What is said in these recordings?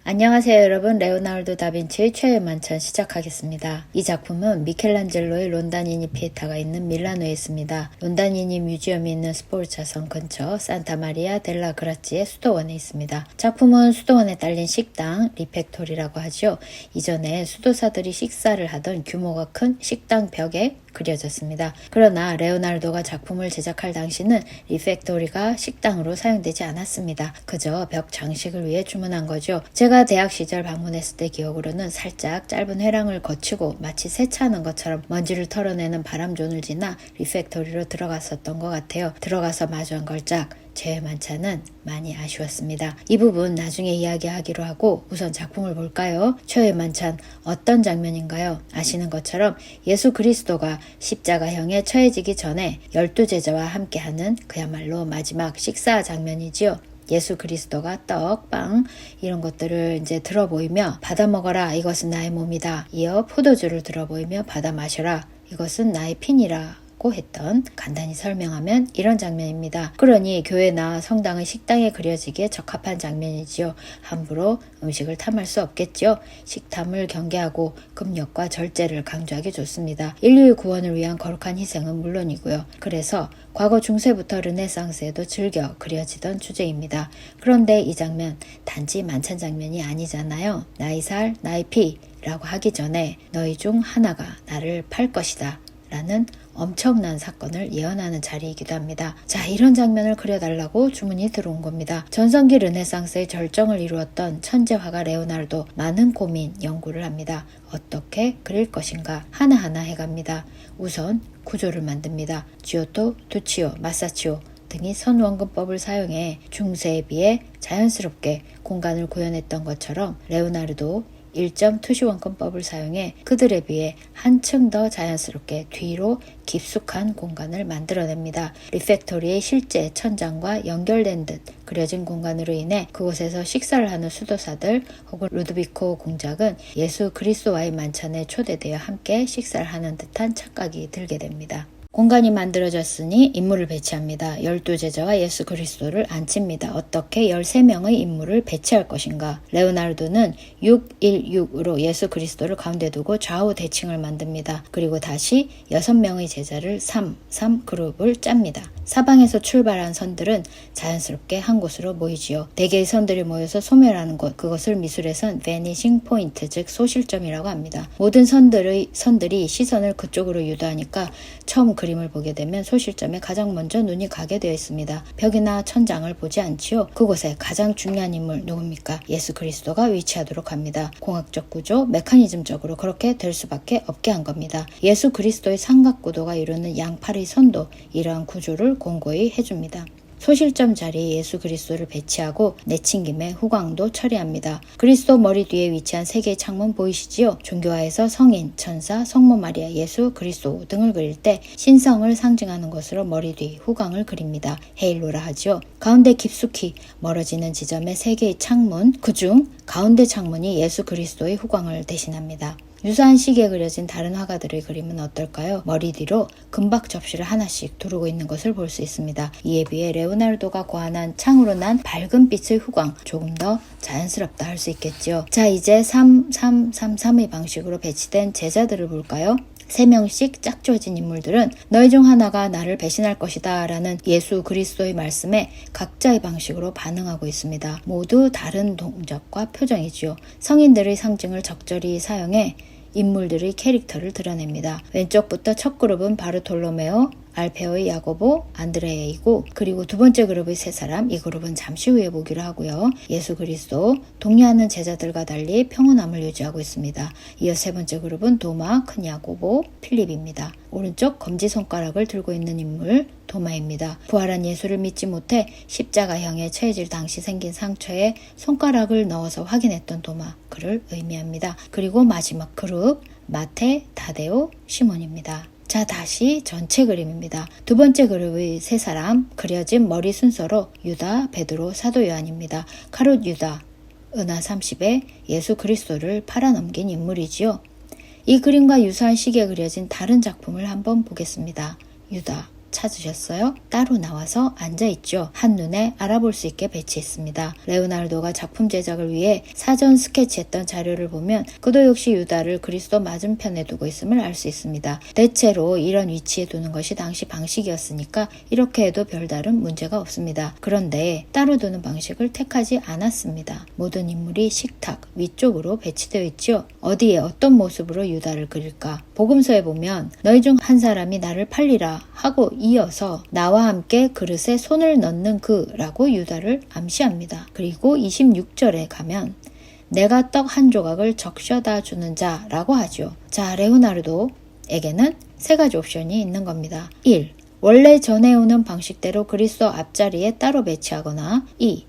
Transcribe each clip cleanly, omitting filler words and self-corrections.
안녕하세요 여러분. 레오나르도 다빈치의 최후의 만찬 시작하겠습니다. 이 작품은 미켈란젤로의 론다니니 피에타가 있는 밀라노에 있습니다. 론다니니 뮤지엄이 있는 스포르차성 근처 산타마리아 델라 그라치의 수도원에 있습니다. 작품은 수도원에 딸린 식당 리펙토리라고 하죠. 이전에 수도사들이 식사를 하던 규모가 큰 식당 벽에 그려졌습니다. 그러나 레오나르도가 작품을 제작할 당시는 리펙토리가 식당으로 사용되지 않았습니다. 그저 벽 장식을 위해 주문한 거죠. 제가 대학 시절 방문했을 때 기억으로는 살짝 짧은 회랑을 거치고 마치 세차하는 것처럼 먼지를 털어내는 바람존을 지나 리펙토리로 들어갔었던 것 같아요. 들어가서 마주한 걸작 제 만찬은 많이 아쉬웠습니다. 이 부분 나중에 이야기하기로 하고 우선 작품을 볼까요? 최후의 만찬 어떤 장면인가요? 아시는 것처럼 예수 그리스도가 십자가형에 처해지기 전에 12제자와 함께하는 그야말로 마지막 식사 장면이지요. 예수 그리스도가 떡, 빵 이런 것들을 이제 들어 보이며 받아 먹어라 이것은 나의 몸이다. 이어 포도주를 들어 보이며 받아 마셔라 이것은 나의 피니라. 했던 간단히 설명하면 이런 장면입니다. 그러니 교회나 성당의 식당에 그려지기에 적합한 장면이지요. 함부로 음식을 탐할 수 없겠죠. 식탐을 경계하고 금욕과 절제를 강조하기 좋습니다. 인류의 구원을 위한 거룩한 희생은 물론이고요. 그래서 과거 중세부터 르네상스에도 즐겨 그려지던 주제입니다. 그런데 이 장면 단지 만찬 장면이 아니잖아요. 나의 살, 나의 피 라고 하기 전에 너희 중 하나가 나를 팔 것이다 라는 엄청난 사건을 예언하는 자리이기도 합니다. 자, 이런 장면을 그려달라고 주문이 들어온 겁니다. 전성기 르네상스의 절정을 이루었던 천재화가 레오나르도 많은 고민, 연구를 합니다. 어떻게 그릴 것인가 하나하나 해갑니다. 우선 구조를 만듭니다. 지오토, 두치오, 마사치오 등이 선원근법을 사용해 중세에 비해 자연스럽게 공간을 구현했던 것처럼 레오나르도 1점 투시원근법을 사용해 그들에 비해 한층 더 자연스럽게 뒤로 깊숙한 공간을 만들어냅니다. 리펙토리의 실제 천장과 연결된 듯 그려진 공간으로 인해 그곳에서 식사를 하는 수도사들 혹은 루드비코 공작은 예수 그리스도와의 만찬에 초대되어 함께 식사를 하는 듯한 착각이 들게 됩니다. 공간이 만들어졌으니 인물을 배치합니다. 12제자와 예수 그리스도를 앉힙니다. 어떻게 13명의 인물을 배치할 것인가? 레오나르도는 616으로 예수 그리스도를 가운데 두고 좌우 대칭을 만듭니다. 그리고 다시 6명의 제자를 3 그룹을 짭니다. 사방에서 출발한 선들은 자연스럽게 한 곳으로 모이지요. 대개의 선들이 모여서 소멸하는 곳, 그것을 미술에선 vanishing point, 즉 소실점이라고 합니다. 모든 선들이 시선을 그쪽으로 유도하니까 처음 그림을 보게 되면 소실점에 가장 먼저 눈이 가게 되어 있습니다. 벽이나 천장을 보지 않지요. 그곳에 가장 중요한 인물 누굽니까? 예수 그리스도가 위치하도록 합니다. 공학적 구조, 메커니즘적으로 그렇게 될 수밖에 없게 한 겁니다. 예수 그리스도의 삼각구도가 이루는 양팔의 선도 이러한 구조를 공고히 해줍니다. 소실점 자리에 예수 그리스도를 배치하고 내친김에 후광도 처리합니다. 그리스도 머리 뒤에 위치한 세 개의 창문 보이시지요? 종교화에서 성인, 천사, 성모 마리아, 예수 그리스도 등을 그릴 때 신성을 상징하는 것으로 머리 뒤 후광을 그립니다. 헤일로라 하지요. 가운데 깊숙이 멀어지는 지점에 세 개의 창문, 그중 가운데 창문이 예수 그리스도의 후광을 대신합니다. 유사한 시기에 그려진 다른 화가들의 그림은 어떨까요? 머리 뒤로 금박 접시를 하나씩 두르고 있는 것을 볼 수 있습니다. 이에 비해 레오나르도가 고안한 창으로 난 밝은 빛의 후광, 조금 더 자연스럽다 할 수 있겠죠. 자, 이제 3-3-3-3의 방식으로 배치된 제자들을 볼까요? 3명씩 짝지어진 인물들은 너희 중 하나가 나를 배신할 것이다 라는 예수 그리스도의 말씀에 각자의 방식으로 반응하고 있습니다. 모두 다른 동작과 표정이지요. 성인들의 상징을 적절히 사용해 인물들의 캐릭터를 드러냅니다. 왼쪽부터 첫 그룹은 바르톨로메오, 알페오의 야고보, 안드레이고 그리고 두 번째 그룹의 세 사람, 이 그룹은 잠시 후에 보기로 하고요. 예수 그리스도, 독려하는 제자들과 달리 평온함을 유지하고 있습니다. 이어 세 번째 그룹은 도마, 큰 야고보, 필립입니다. 오른쪽 검지손가락을 들고 있는 인물 도마입니다. 부활한 예수를 믿지 못해 십자가형에 처해질 당시 생긴 상처에 손가락을 넣어서 확인했던 도마, 그를 의미합니다. 그리고 마지막 그룹 마테, 다데오, 시몬입니다. 자, 다시 전체 그림입니다. 두 번째 그룹의 세 사람, 그려진 머리 순서로 유다, 베드로, 사도 요한입니다. 카롯 유다, 은하 30에 예수 그리스도를 팔아넘긴 인물이지요. 이 그림과 유사한 시기에 그려진 다른 작품을 한번 보겠습니다. 유다, 찾으셨어요? 따로 나와서 앉아있죠. 한눈에 알아볼 수 있게 배치했습니다. 레오나르도가 작품 제작을 위해 사전 스케치했던 자료를 보면 그도 역시 유다를 그리스도 맞은편에 두고 있음을 알 수 있습니다. 대체로 이런 위치에 두는 것이 당시 방식이었으니까 이렇게 해도 별다른 문제가 없습니다. 그런데 따로 두는 방식을 택하지 않았습니다. 모든 인물이 식탁 위쪽으로 배치되어 있죠. 어디에 어떤 모습으로 유다를 그릴까? 복음서에 보면 너희 중 한 사람이 나를 팔리라 하고 이어서 나와 함께 그릇에 손을 넣는 그라고 유다를 암시합니다. 그리고 26절에 가면 내가 떡 한 조각을 적셔다 주는 자라고 하죠. 자, 레오나르도에게는 세 가지 옵션이 있는 겁니다. 1. 원래 전해오는 방식대로 그리스도 앞자리에 따로 배치하거나 2.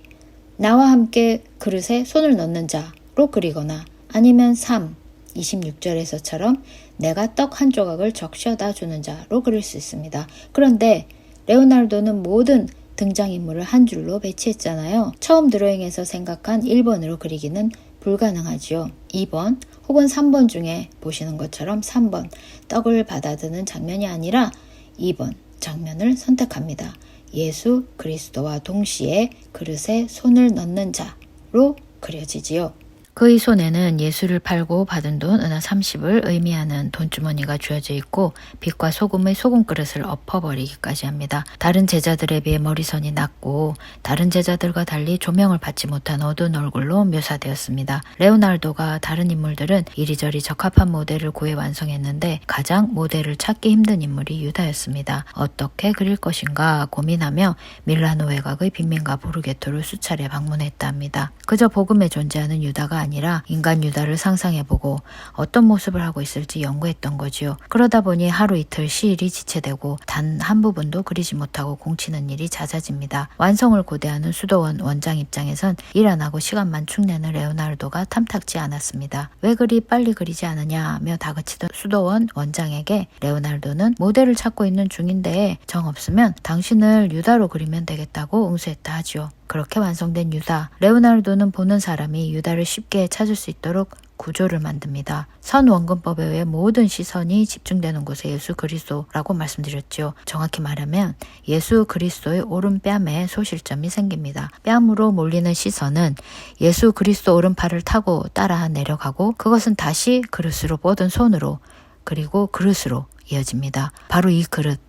나와 함께 그릇에 손을 넣는 자로 그리거나 아니면 3. 26절에서처럼 내가 떡 한 조각을 적셔다 주는 자로 그릴 수 있습니다. 그런데 레오나르도는 모든 등장인물을 한 줄로 배치했잖아요. 처음 드로잉에서 생각한 1번으로 그리기는 불가능하지요. 2번 혹은 3번 중에 보시는 것처럼 3번 떡을 받아드는 장면이 아니라 2번 장면을 선택합니다. 예수 그리스도와 동시에 그릇에 손을 넣는 자로 그려지지요. 그의 손에는 예수를 팔고 받은 돈 은하 30을 의미하는 돈주머니가 쥐어져 있고 빛과 소금의 소금그릇을 엎어버리기까지 합니다. 다른 제자들에 비해 머리선이 낮고 다른 제자들과 달리 조명을 받지 못한 어두운 얼굴로 묘사되었습니다. 레오나르도가 다른 인물들은 이리저리 적합한 모델을 구해 완성했는데 가장 모델을 찾기 힘든 인물이 유다였습니다. 어떻게 그릴 것인가 고민하며 밀라노 외곽의 빈민가 보르게토를 수차례 방문했다 합니다. 그저 복음에 존재하는 유다가 아니라 인간 유다를 상상해보고 어떤 모습을 하고 있을지 연구했던 거지요. 그러다 보니 하루 이틀 시일이 지체되고 단 한 부분도 그리지 못하고 공치는 일이 잦아집니다. 완성을 고대하는 수도원 원장 입장에선 일 안 하고 시간만 축내는 레오나르도가 탐탁지 않았습니다. 왜 그리 빨리 그리지 않으냐며 다그치던 수도원 원장에게 레오나르도는 모델을 찾고 있는 중인데 정 없으면 당신을 유다로 그리면 되겠다고 응수했다 하지요. 그렇게 완성된 유다. 레오나르도는 보는 사람이 유다를 쉽게 찾을 수 있도록 구조를 만듭니다. 선원근법에 의해 모든 시선이 집중되는 곳에 예수 그리스도라고 말씀드렸죠. 정확히 말하면 예수 그리스도의 오른뺨에 소실점이 생깁니다. 뺨으로 몰리는 시선은 예수 그리스도 오른팔을 타고 따라 내려가고 그것은 다시 그릇으로 뻗은 손으로 그리고 그릇으로 이어집니다. 바로 이 그릇.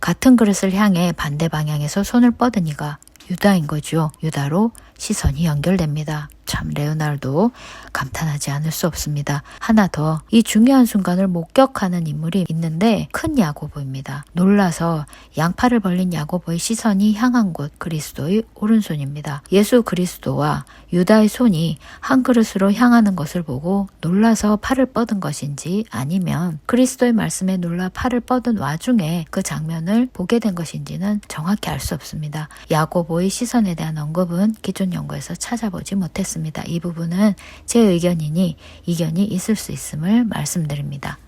같은 그릇을 향해 반대 방향에서 손을 뻗은 이가 유다인 거죠. 유다로 시선이 연결됩니다. 참 레오나르도 감탄하지 않을 수 없습니다. 하나 더 이 중요한 순간을 목격하는 인물이 있는데 큰 야고보입니다. 놀라서 양팔을 벌린 야고보의 시선이 향한 곳 그리스도의 오른손입니다. 예수 그리스도와 유다의 손이 한 그릇으로 향하는 것을 보고 놀라서 팔을 뻗은 것인지 아니면 그리스도의 말씀에 놀라 팔을 뻗은 와중에 그 장면을 보게 된 것인지는 정확히 알 수 없습니다. 야고보의 시선에 대한 언급은 기존 연구에서 찾아보지 못했습니다. 이 부분은 제 의견이니 이견이 있을 수 있음을 말씀드립니다.